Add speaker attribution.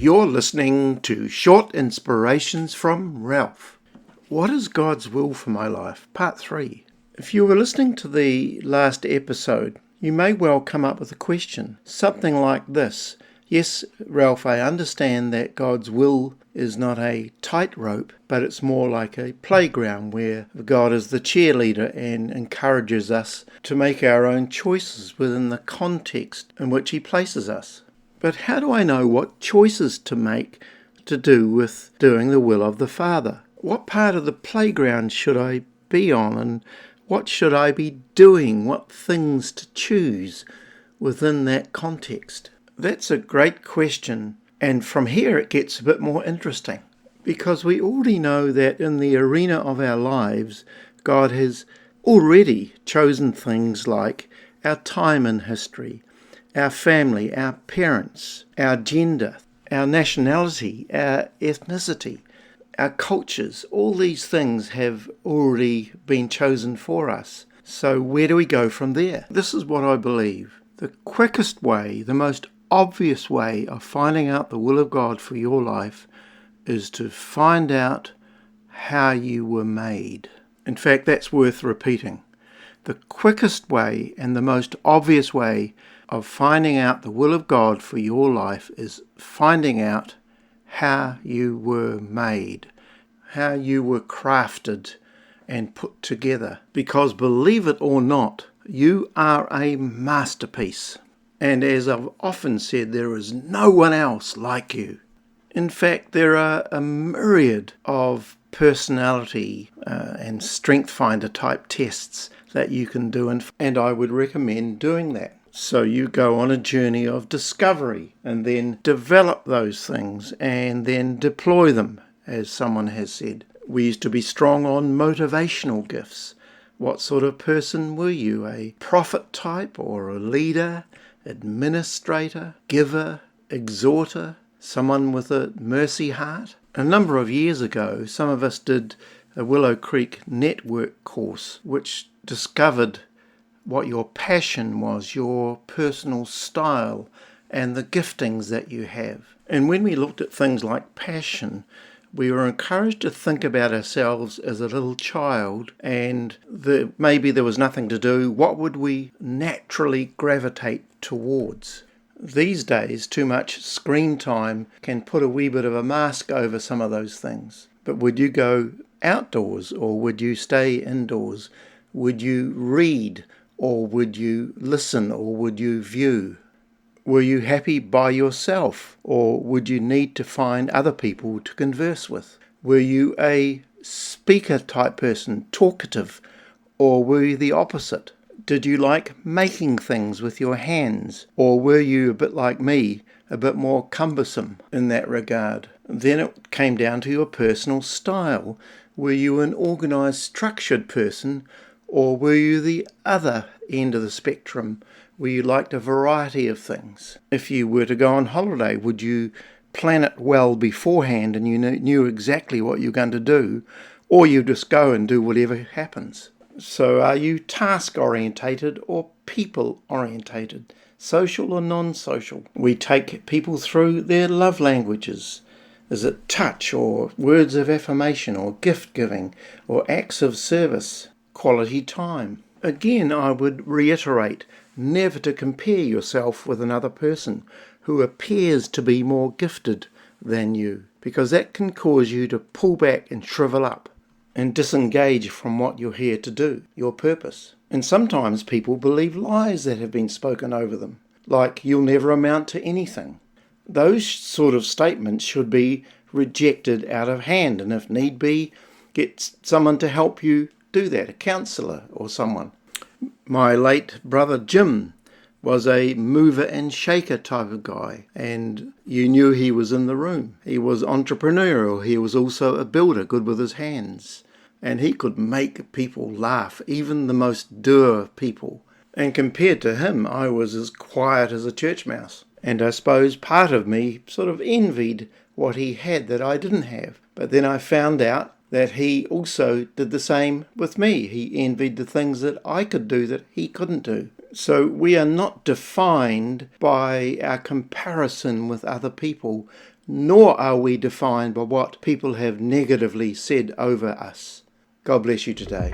Speaker 1: You're listening to Short Inspirations from Ralph. What is God's will for my life? Part 3. If you were listening to the last episode, you may well come up with a question, something like this. Yes, Ralph, I understand that God's will is not a tightrope, but it's more like a playground where God is the cheerleader and encourages us to make our own choices within the context in which He places us. But how do I know what choices to make to do with doing the will of the Father? What part of the playground should I be on, and what should I be doing? What things to choose within that context? That's a great question, and from here it gets a bit more interesting, because we already know that in the arena of our lives, God has already chosen things like our time in history, our family, our parents, our gender, our nationality, our ethnicity, our cultures. All these things have already been chosen for us. So where do we go from there? This is what I believe. The quickest way, the most obvious way of finding out the will of God for your life is to find out how you were made. In fact, that's worth repeating. The quickest way and the most obvious way of finding out the will of God for your life is finding out how you were made, how you were crafted and put together. Because believe it or not, you are a masterpiece. And as I've often said, there is no one else like you. In fact, there are a myriad of personality and strength finder type tests that you can do, and I would recommend doing that. So you go on a journey of discovery and then develop those things and then deploy them, as someone has said. We used to be strong on motivational gifts. What sort of person were you? A prophet type or a leader, administrator, giver, exhorter, someone with a mercy heart? A number of years ago, some of us did a Willow Creek network course, which discovered what your passion was, your personal style, and the giftings that you have. And when we looked at things like passion, we were encouraged to think about ourselves as a little child, and maybe there was nothing to do. What would we naturally gravitate towards? These days, too much screen time can put a wee bit of a mask over some of those things. But would you go outdoors, or would you stay indoors? Would you read, or would you listen, or would you view? Were you happy by yourself, or would you need to find other people to converse with? Were you a speaker type person, talkative, or were you the opposite? Did you like making things with your hands, or were you a bit like me, a bit more cumbersome in that regard? Then it came down to your personal style. Were you an organised, structured person, or were you the other end of the spectrum, where you liked a variety of things? If you were to go on holiday, would you plan it well beforehand and you knew exactly what you're going to do, or you just go and do whatever happens? So are you task-orientated or people-orientated, social or non-social? We take people through their love languages. Is it touch, or words of affirmation, or gift-giving, or acts of service? Quality time. Again, I would reiterate, never to compare yourself with another person who appears to be more gifted than you, because that can cause you to pull back and shrivel up and disengage from what you're here to do, your purpose. And sometimes people believe lies that have been spoken over them, like you'll never amount to anything. Those sort of statements should be rejected out of hand, and if need be, get someone to help you do that, a counsellor or someone. My late brother Jim was a mover and shaker type of guy, and you knew he was in the room. He was entrepreneurial. He was also a builder, good with his hands, and he could make people laugh, even the most dour people. And compared to him, I was as quiet as a church mouse. And I suppose part of me sort of envied what he had that I didn't have. But then I found out that he also did the same with me. He envied the things that I could do that he couldn't do. So we are not defined by our comparison with other people. nor are we defined by what people have negatively said over us. God bless you today.